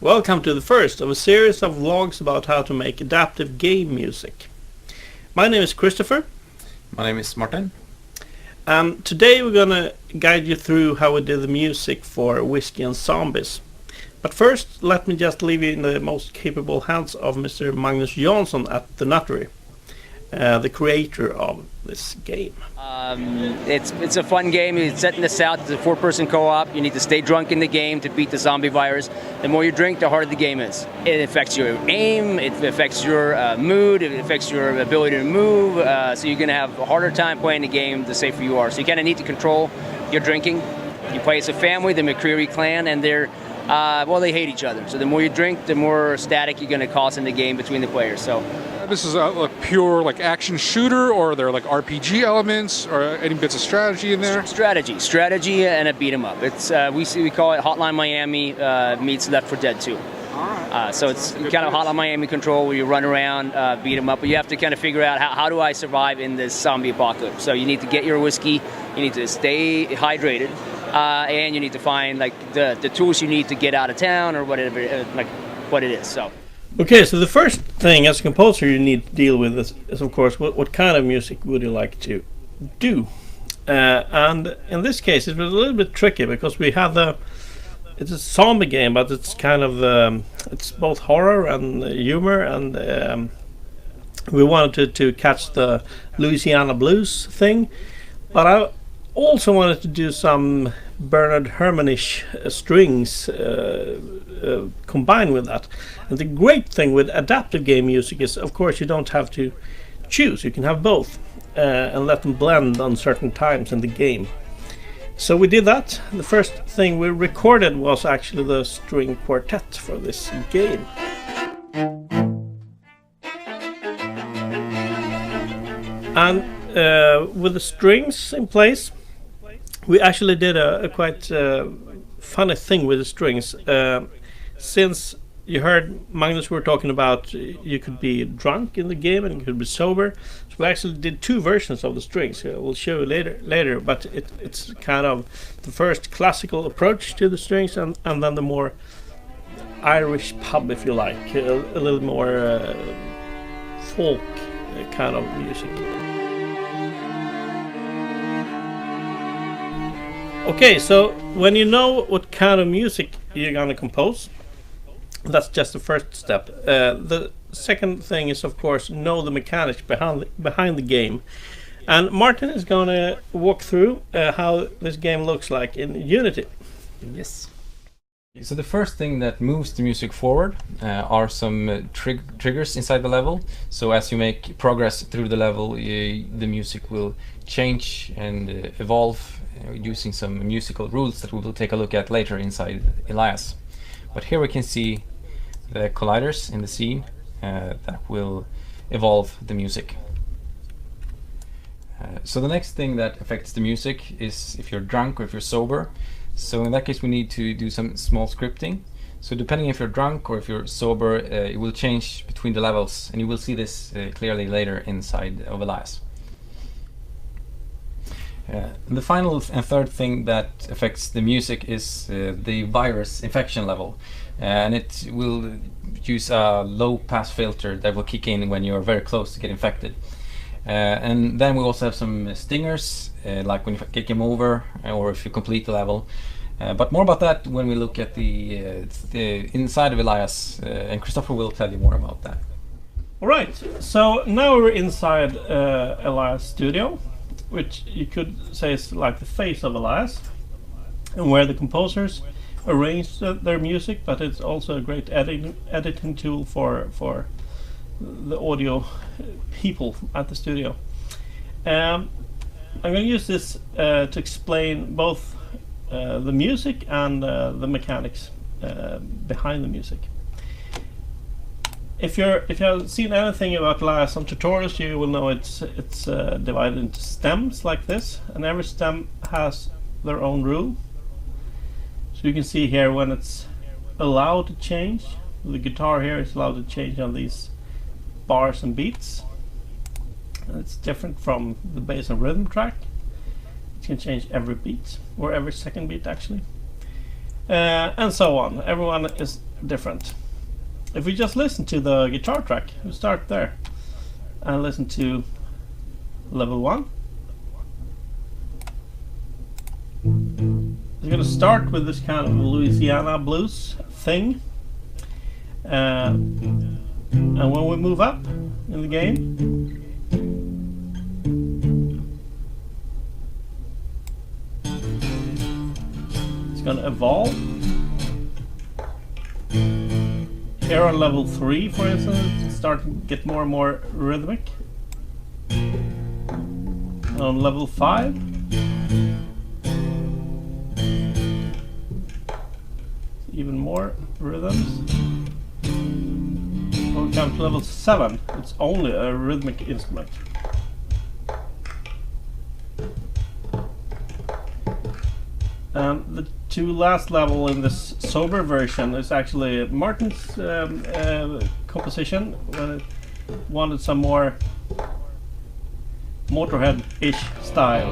Welcome to the first of a series of vlogs about how to make adaptive game music. My name is Christopher, My name is Martin. and today we're gonna guide you through how we did the music for Whiskey and Zombies. But first, let me just leave you in the most capable hands of Mr. Magnus Jansson at the Nuttery, the creator of this game. It's a fun game. It's setting this out. It's a four-person co-op. You need to stay drunk in the game to beat the zombie virus. The more you drink, the harder the game is. It affects your aim. It affects your mood. It affects your ability to move. So you're going to have a harder time playing the game the safer you are. So you kind of need to control your drinking. You play as a family, the McCreary clan, and they hate each other. So the more you drink, the more static you're going to cause in the game between the players. So. This is a pure action shooter, or are there RPG elements or any bits of strategy in there? Strategy, and a beat 'em up. It's we call it Hotline Miami meets Left 4 Dead 2. So it's kind of Hotline Miami control where you run around, beat 'em up, but you have to kind of figure out how do I survive in this zombie apocalypse. So you need to get your whiskey, you need to stay hydrated, and you need to find the tools you need to get out of town or whatever what it is. So. Okay, so the first thing as a composer you need to deal with is of course what kind of music would you like to do, and in this case it was a little bit tricky because we have it's a zombie game, but it's kind of it's both horror and humor, and we wanted to catch the Louisiana blues thing, but I also wanted to do some Bernard Herrmannish strings combined with that. And the great thing with adaptive game music is, of course, you don't have to choose. You can have both and let them blend on certain times in the game. So we did that. The first thing we recorded was actually the string quartet for this game. And with the strings in place, we actually did a quite funny thing with the strings. Since you heard Magnus were talking about you could be drunk in the game and you could be sober, so we actually did two versions of the strings. We'll show you later, but it's kind of the first classical approach to the strings, and then the more Irish pub, if you like, a little more folk kind of music. Okay, so when you know what kind of music you're gonna compose, that's just the first step. The second thing is, of course, know the mechanics behind the game. And Martin is gonna walk through how this game looks like in Unity. Yes. So the first thing that moves the music forward are some triggers inside the level. So as you make progress through the level, the music will change and evolve using some musical rules that we will take a look at later inside Elias. But here we can see the colliders in the scene that will evolve the music. So the next thing that affects the music is if you're drunk or if you're sober. So in that case we need to do some small scripting. So depending if you're drunk or if you're sober, it will change between the levels, and you will see this clearly later inside of Elias. The final and third thing that affects the music is the virus infection level, and it will use a low pass filter that will kick in when you're very close to get infected. And then we also have some stingers, like when you kick him over or if you complete the level. But more about that when we look at the inside of Elias, and Christopher will tell you more about that. Alright, so now we're inside Elias Studio, which you could say is like the face of Elias, and where the composers arrange their music, but it's also a great editing tool for the audio people at the studio. I'm going to use this to explain both the music and the mechanics behind the music. If you've seen anything about Elias on tutorials, you will know it's divided into stems like this, and every stem has their own rule. So you can see here when it's allowed to change. The guitar here is allowed to change on these bars and beats. And it's different from the bass and rhythm track. It can change every beat, or every second beat actually. And so on. Everyone is different. If we just listen to the guitar track, we start there and listen to level 1. It's going to start with this kind of Louisiana blues thing, and when we move up in the game, it's going to evolve. Here on level 3, for instance, it's starting to get more and more rhythmic. On level 5, even more rhythms. When we come to level 7, it's only a rhythmic instrument. The 2 last level in this sober version is actually Martin's composition, when it wanted some more Motorhead-ish style.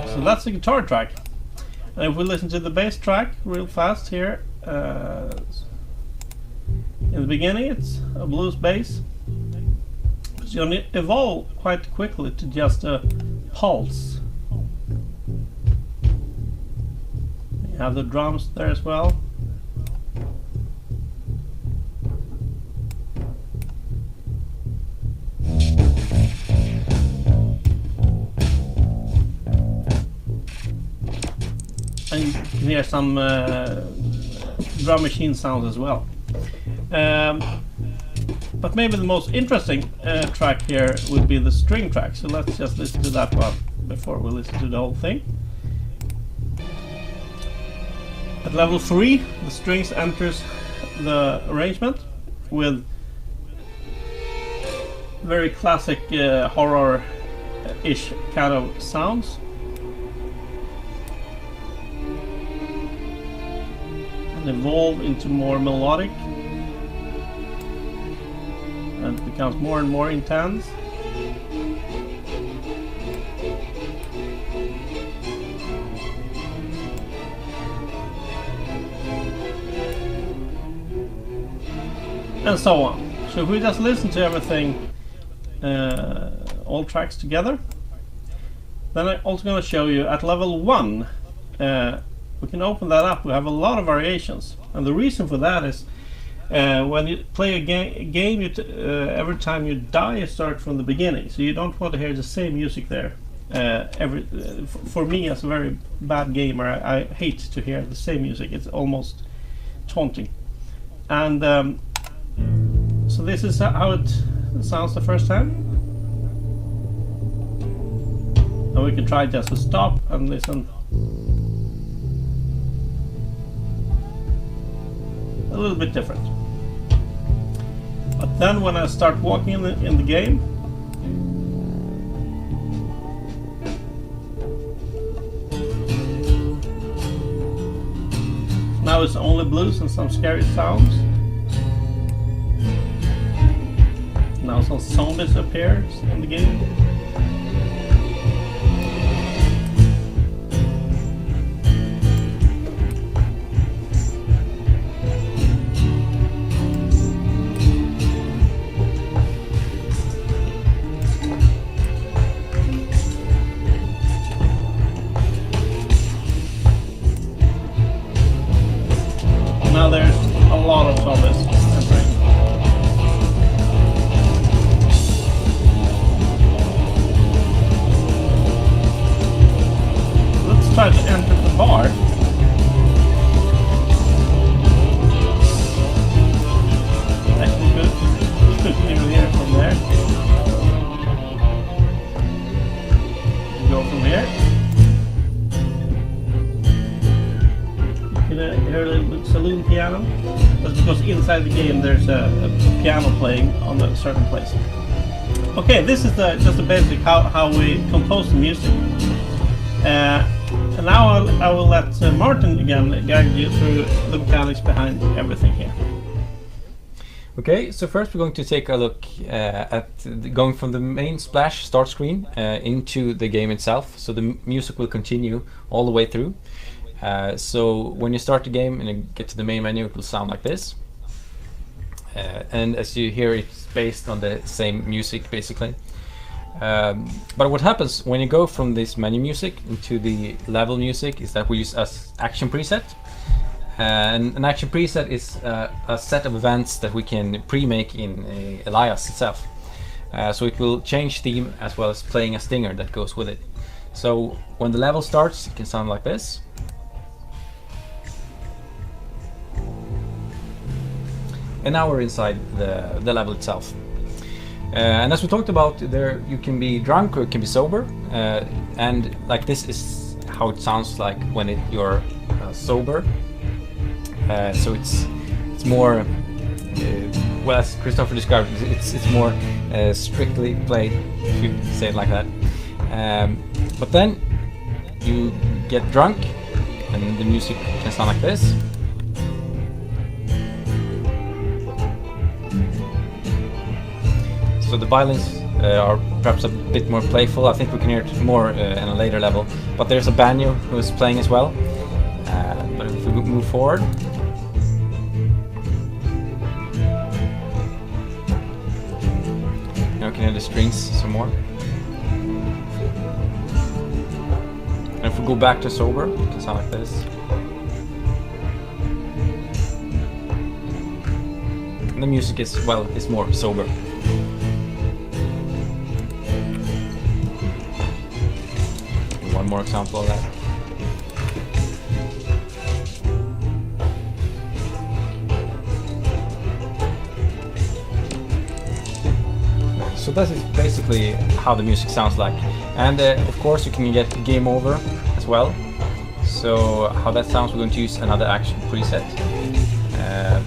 So that's the guitar track. And if we listen to the bass track real fast here, in the beginning it's a blues bass. It's going to evolve quite quickly to just a pulse. You have the drums there as well. And you can hear some drum machine sounds as well. But maybe the most interesting track here would be the string track. So let's just listen to that one before we listen to the whole thing. At level 3, the strings enters the arrangement with very classic horror-ish kind of sounds. And evolve into more melodic, and it becomes more and more intense. And so on. So if we just listen to everything, all tracks together, then I'm also going to show you at level 1, we can open that up. We have a lot of variations, and the reason for that is when you play a game, every time you die, you start from the beginning. So you don't want to hear the same music there. For me, as a very bad gamer, I hate to hear the same music. It's almost taunting. And so this is how it sounds the first time. And we can try just to stop and listen. A little bit different. But then when I start walking in the game, now it's only blues and some scary sounds. Now some zombies appear in the game. Now there's a lot of zombies entering. Let's try to enter the bar. Actually good. Even here from there. Go from here. You can hear a little saloon piano. That's because inside the game there's a piano playing on a certain place. Okay, this is just the basic how we compose the music. And now I will let Martin again guide you through the mechanics behind everything here. Okay, so first we're going to take a look at going from the main splash start screen into the game itself. So the music will continue all the way through. So when you start the game and you get to the main menu, it will sound like this. And as you hear, it's based on the same music basically. But what happens when you go from this menu music into the level music is that we use as action preset. And an action preset is a set of events that we can pre-make in Elias itself. So it will change theme as well as playing a stinger that goes with it. So when the level starts, it can sound like this. And now we're inside the level itself. And as we talked about, there you can be drunk or you can be sober. And like this is how it sounds like when you're sober. So it's more, well, as Christopher described, it's more strictly played, if you say it like that. But then you get drunk and the music can sound like this. So the violins are perhaps a bit more playful. I think we can hear it more in a later level. But there's a banjo who is playing as well. But if we move forward, now we can hear the strings some more. And if we go back to sober, it can sound like this. And the music is, well, is more sober. One more example of that. So that is basically how the music sounds like. And of course you can get game over as well. So how that sounds, we're going to use another action preset. I'm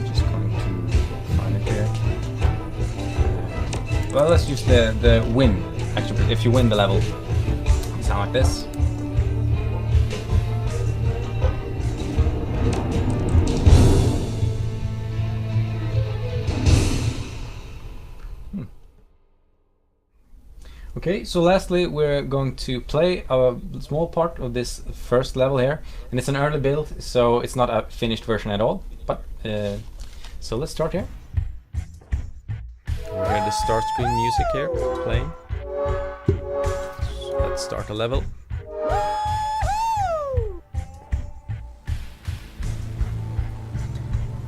just going to find it here. Well, let's use the win action preset. If you win the level, it sounds like this. Okay, so lastly we're going to play a small part of this first level here, and it's an early build, so it's not a finished version at all. But so let's start here. We hear the start screen music here playing. So let's start a level.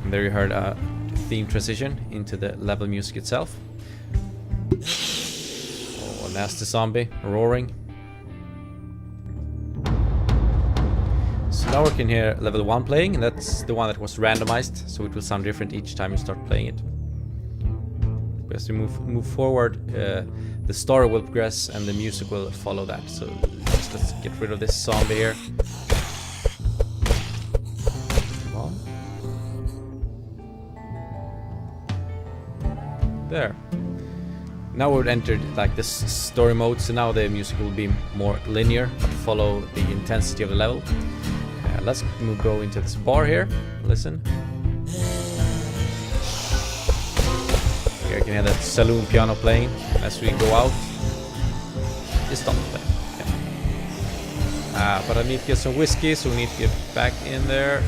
And there you heard a theme transition into the level music itself. Nasty zombie roaring. So now we can hear level 1 playing, and that's the one that was randomized, so it will sound different each time you start playing it. But as we move forward, the story will progress and the music will follow that. So let's get rid of this zombie here. Come on. There. Now we've entered like this story mode, so now the music will be more linear, but follow the intensity of the level. Let's go into this bar here. Listen. Here you can hear that saloon piano playing. As we go out, it stops playing. Okay. But I need to get some whiskey, so we need to get back in there.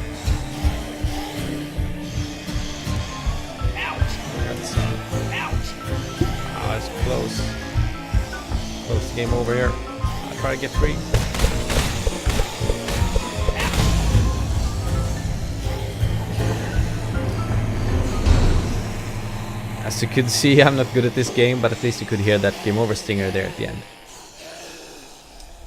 Close the game over here. I'll try to get free. As you could see, I'm not good at this game, but at least you could hear that game over stinger there at the end.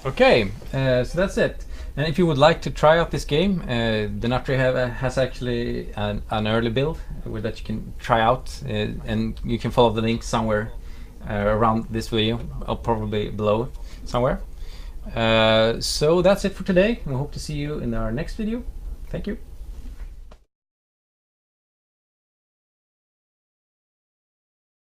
Okay, so that's it. And if you would like to try out this game, the Nutri has actually an early build that you can try out, and you can follow the link somewhere around this video, or probably below somewhere. So that's it for today. We hope to see you in our next video. Thank you.